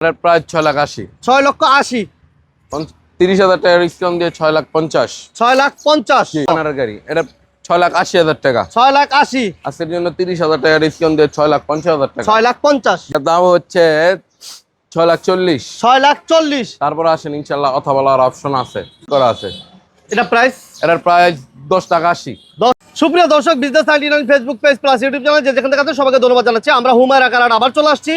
প্রায় 6,80,000। 6,80,000। 30,000 টাকা ডিসকাউন্ট দিয়ে 6,50,000। 6,50,000 ওনার গাড়ি এটা 6,80,000 টাকা। 6,80,000 আজকের জন্য 30,000 টাকা ডিসকাউন্ট দিয়ে 6,50,000 টাকা। 6,50,000 এর দাম হচ্ছে 6,40,000। 6,40,000 তারপর আসেন ইনশাল্লাহ কথা বলার অপশন আছে করা আছে। এটা প্রাইস এটার প্রাইস 10,80,000। সুপ্রিয় দর্শক, business 99 Facebook page plus YouTube channel যেখান থেকে আছেন সবাইকে ধন্যবাদ জানাচ্ছি। আমরা হুমায়রা কার আবার চলে আসছি।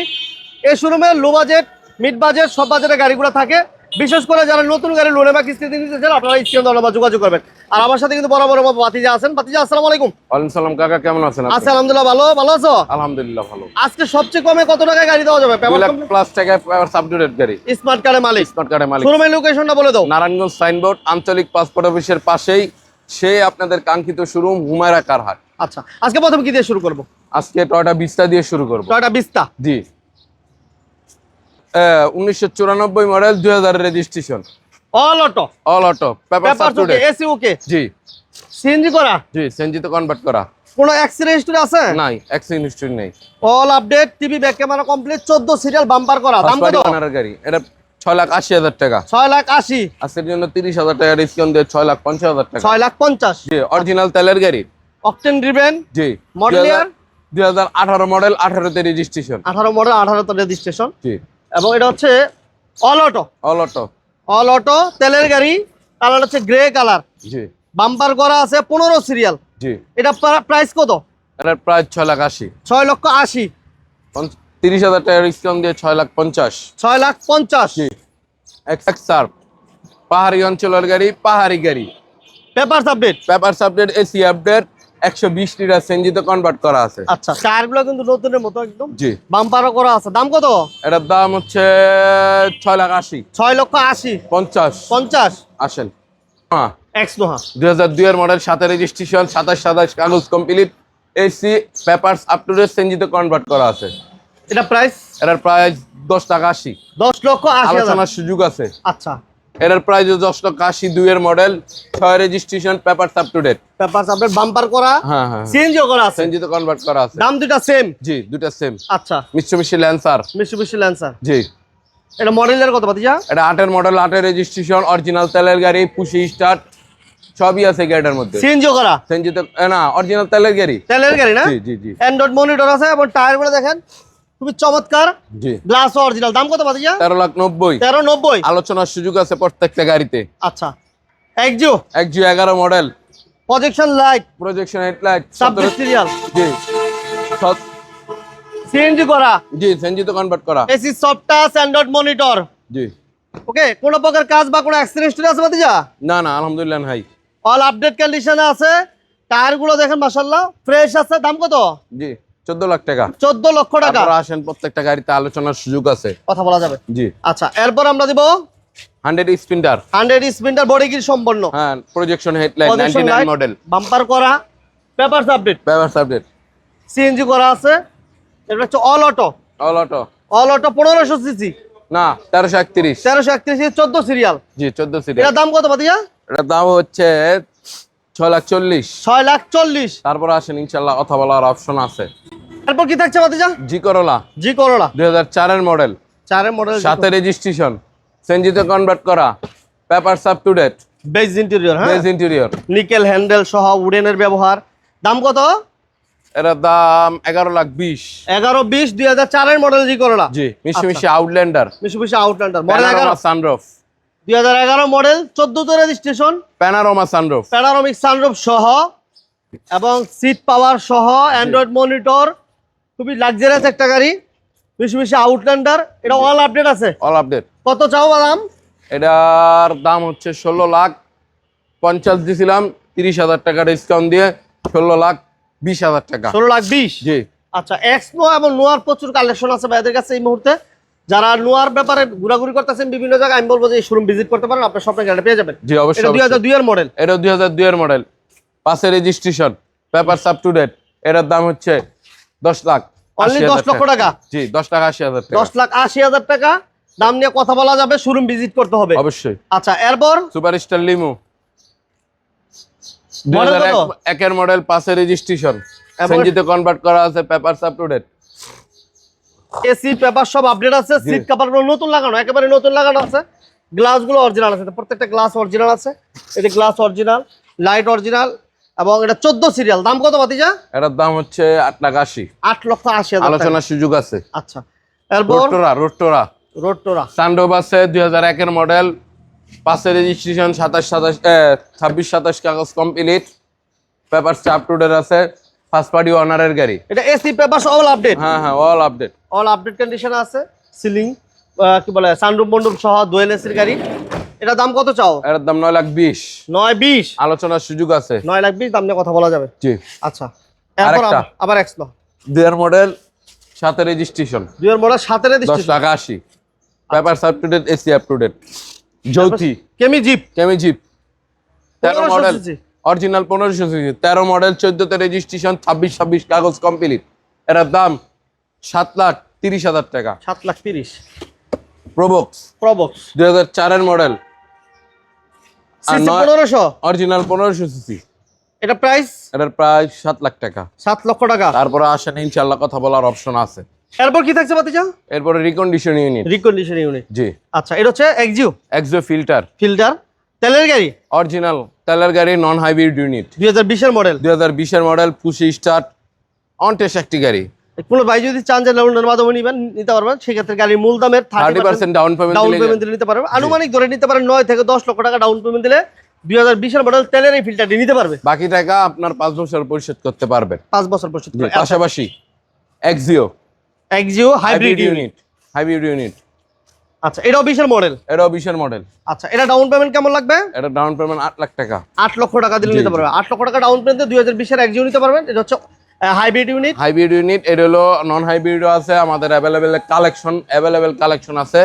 এই শোরুমে লো বাজেট, মিড বাজেট, সব বাজেটের গাড়িগুলো থাকে। বিশেষ করে যারা নতুন গাড়ি লোনে বা কিস্তিতে নিতে চান আপনারা স্ক্রিনে দেওয়া নাম্বারে যোগাযোগ করবেন। আর আমার সাথে কিন্তু বড় ভাতিজা আছেন। ভাতিজা আসসালামু আলাইকুম। ওয়ালাইকুম সালাম কাকা, কেমন আছেন আপনি? আচ্ছা আলহামদুলিল্লাহ, ভালো আছো? আলহামদুলিল্লাহ ভালো। আজকে সবচেয়ে কমে কত টাকায় গাড়ি দেওয়া যাবে? 2 লাখ প্লাস টাকায় সাবডুরেট গাড়ি, স্মার্ট কার্ডের মালিক। স্মার্ট কার্ডের মালিক। শোরুমের লোকেশনটা বলে দাও। নারায়ণগঞ্জ সাইনবোর্ড, আঞ্চলিক পাসপোর্ট অফিসের পাশেই সেই আপনাদের কাঙ্ক্ষিত শোরুম হুমায়রা কার হাট। আচ্ছা, আজকে প্রথমে কি দিয়ে শুরু করব? আজকে টয়োটা ভিস্তা দিয়ে শুরু করব। Toyota Vista, G 1994 model, 2000 registration, all auto. All auto, paper paper সাবডুরেট, এসি ওকে। জি সিএনজি করা? জি সিএনজি তে কনভার্ট করা। কোনো অ্যাক্সিডেন্ট হিস্টরি আছে? নাই, অ্যাক্সিডেন্ট হিস্টরি নেই। All update, TV back camera complete, 14 serial, bumper করা। দাম কত? ওনার গাড়ি এটা 6,80,000 টাকা। 6,80,000। আজকের জন্য 30,000 টাকা ডিসকাউন্ট দিয়ে 6,50,000 টাকা। 6,50,000। জি অরিজিনাল তেলের গাড়ি, অকটেন ড্রিভেন। জি মডেল ইয়ার 2018 মডেল, 18 তে রেজিস্ট্রেশন। 18 মডেল, 18 তে রেজিস্ট্রেশন। জি এবং এটা হচ্ছে all auto. All auto, all auto তেলের গাড়ি। কালার হচ্ছে গ্রে কালার, জি বাম্পার করা আছে, 15 সিরিয়াল। জি এটা প্রাইস কত? এটার প্রাইস 6,80,000। 6,80,000। 30,000 টাকা ডিসকাউন্ট দিয়ে 6,50,000। 6,50,000। জি এক্সার পাহাড়ি অঞ্চলের গাড়ি, পাহাড়ি গাড়ি, papers update. Paper update, AC update, 120 litre সিএনজিতে কনভার্ট করা আছে। আচ্ছা, টায়ারগুলো কিন্তু নতুনের মতো একদম। জি বাম্পারও করা আছে। দাম কত? এটার দাম হচ্ছে 6,80,000। 6,80,000। 50 আসেন। হ্যাঁ এক্স নোহা 2002 এর মডেল, 7 রেজিস্ট্রেশন, 27 কাগজ complete, AC papers up to date, সিএনজিতে কনভার্ট করা আছে। এটা প্রাইস? এটার প্রাইস 10,80,000। 10,80,000। আলোচনার সুযোগ আছে। আচ্ছা, এটার প্রাইস 10,80,000। 2 এর model, 6 registration, papers up to date. Papers update, bumper করা, হ্যাঁ হ্যাঁ সিএনজিও করা আছে। সিএনজিতে কনভার্ট করা আছে। দাম দুটো সেম? জি দুটো সেম। আচ্ছা, মিৎসুবিশি ল্যান্সার, মিৎসুবিশি ল্যান্সার। জি এটা মডেলের কত ভাতিজা? এটা 8 এর মডেল, 8 এর রেজিস্ট্রেশন, অরিজিনাল তেলের গাড়ি, পুশি স্টার্ট সবই আছে গাড়িটার মধ্যে। সিএনজিও করা? সিএনজিতে না, অরিজিনাল তেলের গাড়ি। তেলের গাড়ি না? জি জি জি অ্যান্ড্রয়েড মনিটর আছে এবং টায়ারগুলো দেখেন খুবই চমৎকার, জি গ্লাস অরিজিনাল। দাম কত ভাতিজা? 13,90,000। 13,90,000। আলোচনার সুযোগ আছে প্রত্যেকটা গাড়িতে। আচ্ছা, Axio 11 model, projection light, projection headlight, 26 serial, জি সিএনজি করা, জি সিএনজিতে কনভার্ট করা, AC soft touch, android monitor. জি ওকে, কোনো প্রকার কাজ বা কোনো অ্যাক্সিডেন্ট হিস্টরি আছে ভাতিজা? না না আলহামদুলিল্লাহ ভাই, অল আপডেট কন্ডিশনে আছে। টায়ারগুলো দেখেন মাশাআল্লাহ ফ্রেশ আছে। দাম কত? জি 14 লাখ টাকা। 14 লক্ষ টাকা। আপনারা আসেন, প্রত্যেকটা গাড়িতে আলোচনার সুযোগ আছে, কথা বলা যাবে। জি আচ্ছা, এরপর আমরা দিব 100 স্পিন্টার, 100 স্পিন্টার, বডি কিট সম্পন্ন, হ্যাঁ প্রজেকশন হেডলাইট, 99 মডেল, বাম্পার করা, papers update, papers update, CNG করা আছে। এটা হচ্ছে all auto. All auto, all auto 1500 CC না 1331, 1331, 14 সিরিয়াল। জি 14 সিরিয়াল। এটার দাম কত ভাতিজা? এটার দাম হচ্ছে 6,40,000। 6,40,000। তারপর আসেন ইনশাল্লাহ কথা বলার অপশন আছে। এরপর কি থাকছে ভাতিজা? জি করোলা, জি করোলা 2004 এর মডেল, 4 এর মডেল, 7 রেজিস্ট্রেশন, সিএনজিতে কনভার্ট করা, papers up to date, beige interior, হ্যাঁ বেজ ইন্টেরিয়র, নিকেল হ্যান্ডেল সহ উডেনের ব্যবহার। দাম কত? এটার দাম 11,20,000। 11-20, 2004 এর মডেল জি করোলা। জি Mitsubishi Outlander, Mitsubishi Outlander model 11, panorama sunroof, 2011 model, 14 তে registration, panorama sunroof, panoramic sunroof সহ এবং সিট পাওয়ার সহ, অ্যান্ড্রয়েড মনিটর, খুবই লাক্সারিয়াস একটা গাড়ি। মিশুবিশি আউটল্যান্ডার। এটা অল আপডেট আছে। All update. কত চাও দাম? এটার দাম হচ্ছে 16,50,000 দিছিলাম, 30,000 টাকা ডিসকাউন্ট দিয়ে 16,20,000 টাকা। 16,20,000। জি আচ্ছা, এক্স নো এবং নোয়ার প্রচুর কালেকশন আছে ভাইদের কাছে এই মুহূর্তে। যারা নোয়ার ব্যাপারে ঘোরাঘুরি করতেছেন বিভিন্ন জায়গায়, আমি বলবো যে এই শোরুম ভিজিট করতে পারেন, আপনার স্বপ্নের গাড়ি পেয়ে যাবেন। জি অবশ্যই। এটা 2002 এর মডেল, এটা 2002 এর model, 5 registration, papers up to date. এটার দাম হচ্ছে 10,00,000। অনলি 10 লক্ষ টাকা। জি 10,80,000 টাকা। 10,80,000 টাকা দাম নিয়ে কথা বলা যাবে, শোরুম ভিজিট করতে হবে অবশ্যই। আচ্ছা, এরপর সুপার স্টার লিমো, 2001 এর মডেল, 5 রেজিস্ট্রেশন, সিএনজিতে কনভার্ট করা আছে, papers up to date. AC paper সব আপডেট আছে, সিট কভার গুলো নতুন লাগানো, একেবারে নতুন লাগানো আছে। গ্লাস গুলো অরিজিনাল আছে, প্রত্যেকটা গ্লাস অরিজিনাল আছে। এই যে গ্লাস অরিজিনাল, লাইট অরিজিনাল, এবং এটা 14 সিরিয়াল। দাম কত ভাতিজা? এটার দাম হচ্ছে 8,80,000। 8,80,000 আলোচনার সুযোগ আছে। আচ্ছা, এরপর রোট্টোরা রোট্টোরা সানরুফ আছে 2001 এর মডেল, 5 এর রেজিস্ট্রেশন, 26-27 কাগজ complete, papers up to date আছে, ফার্স্ট পার্টি ওনারের গাড়ি। এটা এসি পেপার অল আপডেট। হ্যাঁ all update, all update condition আছে। সিলিং কি বলে সানরুফ মন্ডপ সহ ডুয়েল এসির গাড়ি। এটা দাম কত চাও? এর দাম 9,20,000। 9,20,000 আলোচনার সুযোগ আছে। 9,20,000 দাম নিয়ে কথা বলা যাবে। জি। আচ্ছা, এরপর আরেকটা। আবার এক্সপ্লো 2 এর মডেল, 7 এর রেজিস্ট্রেশন, 2 এর মডেল 7 এর 10,80,000। Papers up to date, AC up to date, জ্যোতি কেমি জিপ কেমি jeep 13 model, 1500 original 1500 CC, 13 model, 14 তে রেজিস্ট্রেশন, 26 কাগজ কমপ্লিট। এর দাম 7,30,000 টাকা। 7,30,000 প্রোবক্স প্রবক্স 2004 এর মডেল, সিসি 1500। Original 1500 CC. এটা প্রাইস এটার প্রায় 7 লাখ টাকা। 7 লক্ষ টাকা। তারপরে আসেন, ইনশাআল্লাহ কথা বলার অপশন আছে। এরপর কি থাকছে ভাতিজা? এরপরে রিকন্ডিশন ইউনিট। Recondition unit. জি। আচ্ছা, এটা হচ্ছে এক্সিও এক্সো ফিল্টার, ফিল্টার, তেলের গাড়ি, অরিজিনাল তেলের গাড়ি, নন হাইব্রিড ইউনিট, 2020 এর মডেল। 2020 এর model, pussy start, on test একটি গাড়ি। কোনো ভাই যদি চান যে লোনের মাধ্যমে নিতে পারবেন, সেক্ষেত্রে গাড়ির মূল দামের 30% ডাউন পেমেন্ট ডাউন দিলে পেমেন্ট দিলে নিতে পারবেন। আনুমানিক ধরে নিতে পারেন 9 থেকে 10 লক্ষ টাকা ডাউন পেমেন্ট দিলে 2020 এর মডেল তেলের এই ফিল্টারটি নিতে পারবে। বাকি টাকা আপনার 5 বছর পরিশোধ করতে পারবেন। 5 বছর পর্যন্ত। পাশাপাশি Axio Axio hybrid unit. Hybrid unit. আচ্ছা, এটাও 20 এর মডেল। এটাও 20 এর মডেল। আচ্ছা, এটা ডাউন পেমেন্ট কেমন লাগবে? এটা ডাউন পেমেন্ট 8 লাখ টাকা। 8 লক্ষ টাকা দিলে জি, নিতে পারবে। 8 লক্ষ টাকা ডাউন পেমেন্টে 2020 এর এক্সিও নিতে পারবেন। এটা হচ্ছে হাইব্রিড ইউনিট। হাইব্রিড ইউনিট, এর হলো নন হাইব্রিডও আছে আমাদের অ্যাভেলেবেল কালেকশন আছে।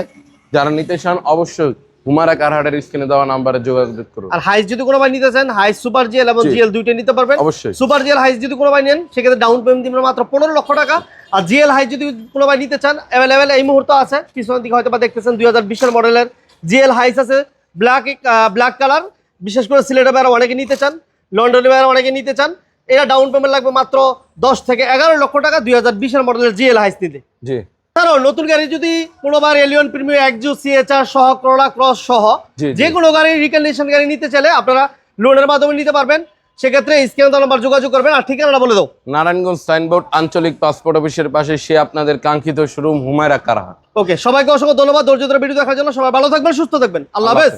যারা নিতে চান অবশ্যই হুমারা কারহাটের স্ক্রিনে দেওয়া নাম্বারে যোগাযোগ করুন। আর হাইস যদি কোনো ভাই নিতে চান, হাইস সুপার জিএল এবং জি। জিএল দুইটাই নিতে পারবেন। অবশ্যই। সুপার জিএল হাইস যদি কোনো ভাই নেন, সেক্ষেত্রে ডাউন পেমেন্ট দিবেন মাত্র 15 লক্ষ টাকা। আর জিএল হাইস যদি কোনো ভাই নিতে চান, অ্যাভেলেবেল এই মুহূর্তে আছে। পিছনের দিকে হয়তো বা দেখতেছেন 2020 এর মডেলের জিএল হাইস আছে, ব্ল্যাক কালার। বিশেষ করে সিলেটে বাইরে অনেকে নিতে চান, লন্ডনে বাইরে অনেকে নিতে চান। এটা ডাউন পেমেন্ট লাগবে মাত্র 10 থেকে 11 লক্ষ টাকা 2020 এর মডেলের জিএল হাইস নিতে। জি। কারণ নতুন গাড়ি যদি কোনোবার এলিয়ন প্রিমিয়াম, এক্সিও, সিএচআর সহ, করোলা ক্রস সহ জি, জি। যে কোনো গাড়ি রিকন্ডিশন গাড়ি নিতে চাইলে আপনারা লোনের মাধ্যমে নিতে পারবেন। সেক্ষেত্রে স্ক্রিনে দেওয়া নাম্বার যোগাযোগ করবেন। আর ঠিকানাটা বলে দাও। নারায়ণগঞ্জ সাইনবোর্ড, আঞ্চলিক পাসপোর্ট অফিসের পাশে, সে আপনাদের কাঙ্ক্ষিত শোরুম হুমায়রা কারহাট। ওকে, সবাইকে অসংখ্য ধন্যবাদ ধৈর্য ধরে ভিডিও দেখার জন্য। সবাই ভালো থাকবেন, সুস্থ থাকবেন। আল্লাহ হাফেজ।